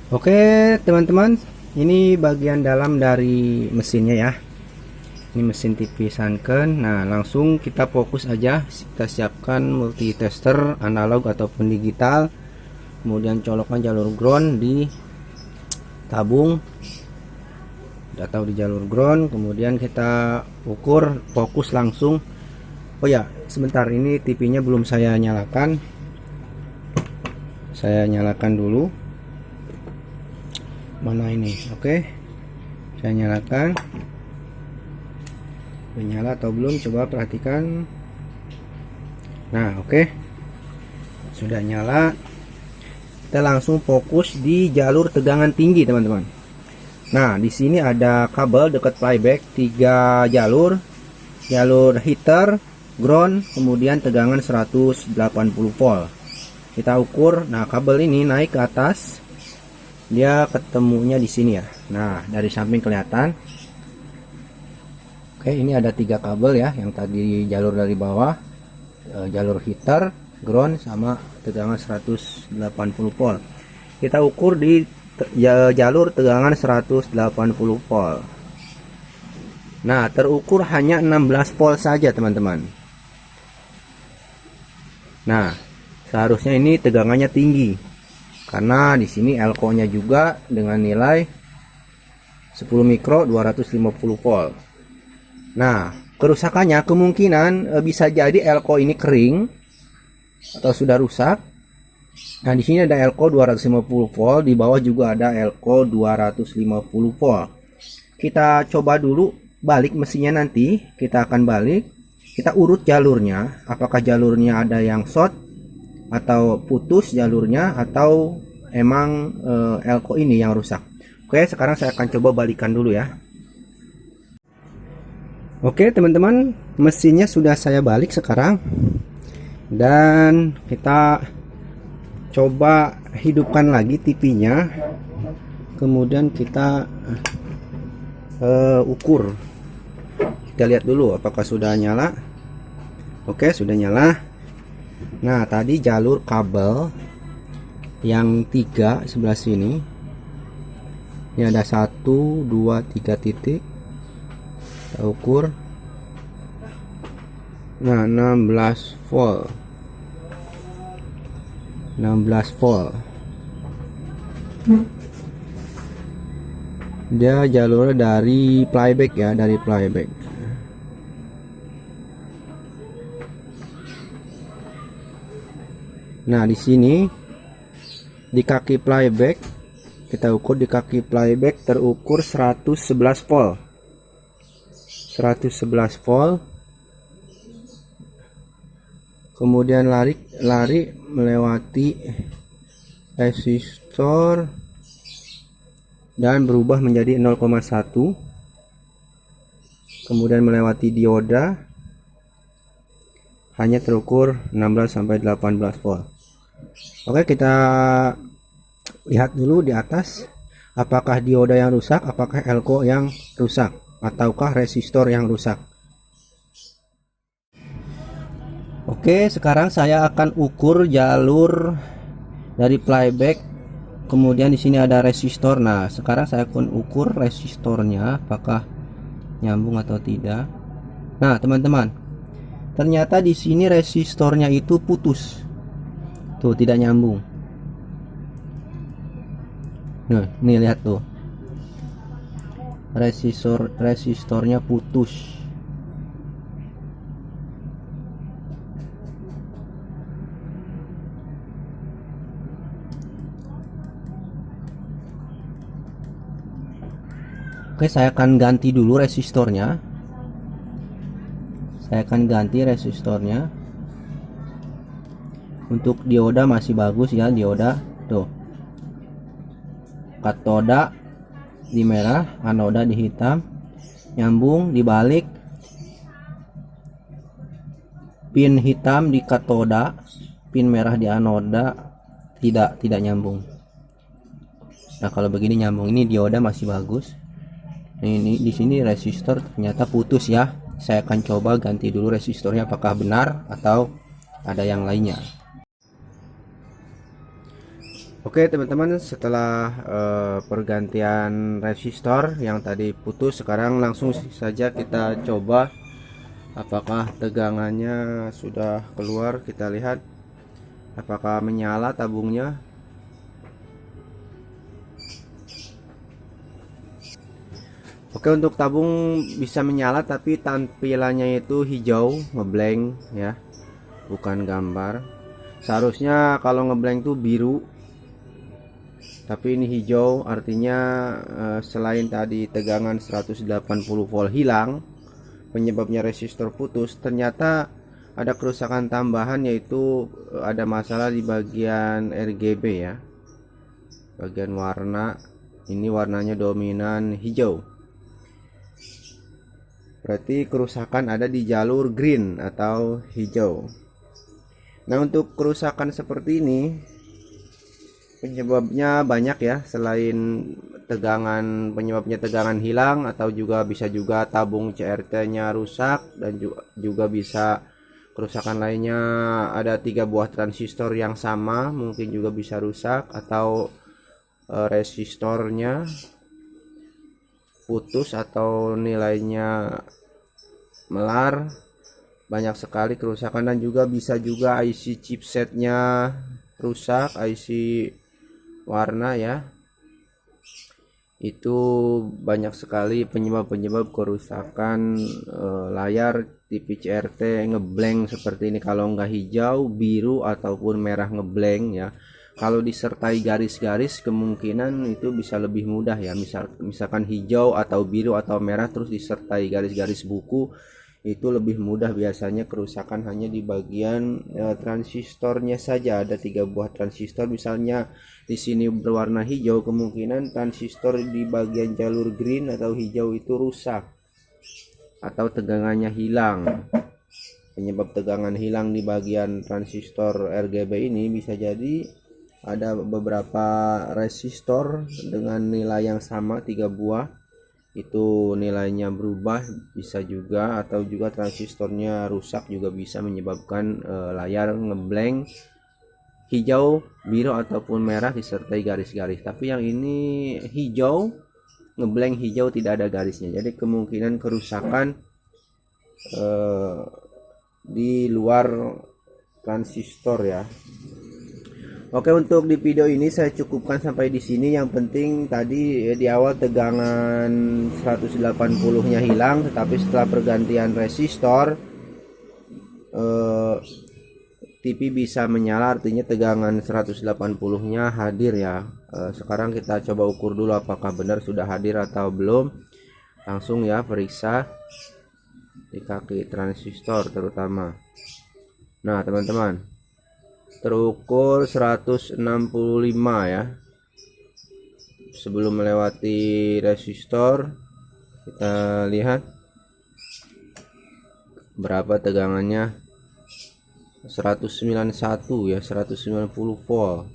Oke teman-teman, ini bagian dalam dari mesinnya ya. Ini mesin TV Sanken. Nah, langsung kita fokus aja. Kita siapkan multitester analog ataupun digital. Kemudian colokkan jalur ground di tabung atau di jalur ground. Kemudian kita ukur fokus langsung. Oh ya, sebentar, ini TV-nya belum saya nyalakan. Saya nyalakan dulu. Mana ini? Oke, saya nyalakan. Menyala atau belum, coba perhatikan. Nah, oke, sudah nyala. Kita langsung fokus di jalur tegangan tinggi, teman-teman. Nah, di sini ada kabel dekat playback 3 jalur heater, ground, kemudian tegangan 180 volt. Kita ukur. Nah, kabel ini naik ke atas, dia ketemunya di sini ya. Nah, dari samping kelihatan. Oke, ini ada 3 kabel ya, yang tadi jalur dari bawah, jalur heater, ground, sama tegangan 180 volt. Kita ukur di jalur tegangan 180 volt. Nah, terukur hanya 16 volt saja, teman-teman. Nah, seharusnya ini tegangannya tinggi, karena di sini elko-nya juga dengan nilai 10 mikro 250 volt. Nah, kerusakannya kemungkinan bisa jadi elko ini kering atau sudah rusak. Nah, di sini ada elko 250 volt, di bawah juga ada elko 250 volt. Kita coba dulu balik mesinnya, nanti kita akan balik. Kita urut jalurnya, apakah jalurnya ada yang short atau putus jalurnya, atau emang elko ini yang rusak. Oke, sekarang saya akan coba balikan dulu ya. Oke teman-teman, mesinnya sudah saya balik sekarang, dan kita coba hidupkan lagi TV-nya. Kemudian kita ukur. Kita lihat dulu apakah sudah nyala. Oke, sudah nyala. Nah, tadi jalur kabel yang 3 sebelah sini, ini ada 1, 2, 3 titik. Kita ukur. Nah, 16 volt. 16 volt. Dia jalurnya dari playback ya, dari playback. Nah, di sini di kaki playback, kita ukur di kaki playback terukur 111 volt. 111 volt. Kemudian lari melewati resistor dan berubah menjadi 0,1. Kemudian melewati dioda, hanya terukur 16 sampai 18 volt. Oke, kita lihat dulu di atas, apakah dioda yang rusak, apakah elko yang rusak, ataukah resistor yang rusak. Oke, sekarang saya akan ukur jalur dari playback. Kemudian di sini ada resistor. Nah, sekarang saya akan ukur resistornya apakah nyambung atau tidak. Nah, teman-teman, ternyata di sini resistornya itu putus. Tuh, tidak nyambung. Nah, nih lihat tuh. Resistornya putus. Oke, saya akan ganti dulu resistornya. Untuk dioda masih bagus ya, dioda tuh. Katoda di merah, anoda di hitam. Nyambung, dibalik. Pin hitam di katoda, pin merah di anoda, tidak nyambung. Nah, kalau begini nyambung. Ini dioda masih bagus. Ini di sini resistor ternyata putus ya. Saya akan coba ganti dulu resistornya, apakah benar atau ada yang lainnya. Oke teman-teman, setelah pergantian resistor yang tadi putus, sekarang langsung saja kita coba apakah tegangannya sudah keluar. Kita lihat apakah menyala tabungnya. Oke, untuk tabung bisa menyala tapi tampilannya itu hijau, ngeblank ya, bukan gambar. Seharusnya kalau ngeblank tuh biru, tapi ini hijau, artinya selain tadi tegangan 180 volt hilang, penyebabnya resistor putus, ternyata ada kerusakan tambahan, yaitu ada masalah di bagian RGB ya, bagian warna. Ini warnanya dominan hijau, berarti kerusakan ada di jalur green atau hijau. Nah, untuk kerusakan seperti ini penyebabnya banyak ya, selain penyebabnya tegangan hilang, atau juga bisa juga tabung CRT nya rusak, dan juga bisa kerusakan lainnya, ada 3 buah transistor yang sama mungkin juga bisa rusak, atau resistornya putus atau nilainya melar. Banyak sekali kerusakan, dan juga bisa juga IC chipsetnya rusak, IC warna ya. Itu banyak sekali penyebab kerusakan layar TV CRT ngeblank seperti ini. Kalau nggak hijau, biru ataupun merah ngeblank ya. Kalau disertai garis-garis kemungkinan itu bisa lebih mudah ya. Misalkan hijau atau biru atau merah terus disertai garis-garis buku, itu lebih mudah. Biasanya kerusakan hanya di bagian transistornya saja. Ada 3 buah transistor, misalnya di sini berwarna hijau, kemungkinan transistor di bagian jalur green atau hijau itu rusak atau tegangannya hilang. Penyebab tegangan hilang di bagian transistor RGB ini bisa jadi ada beberapa resistor dengan nilai yang sama, 3 buah, itu nilainya berubah bisa juga, atau juga transistornya rusak juga bisa menyebabkan layar ngeblank hijau, biru ataupun merah disertai garis-garis. Tapi yang ini hijau, ngeblank hijau, tidak ada garisnya, jadi kemungkinan kerusakan di luar transistor ya. Oke, untuk di video ini saya cukupkan sampai di sini. Yang penting tadi di awal tegangan 180-nya hilang, tetapi setelah pergantian resistor TV bisa menyala, artinya tegangan 180-nya hadir ya. Sekarang kita coba ukur dulu apakah benar sudah hadir atau belum. Langsung ya periksa di kaki transistor terutama. Nah, teman-teman, terukur 165 ya. Sebelum melewati resistor, kita lihat berapa tegangannya. 191 ya, 190 volt.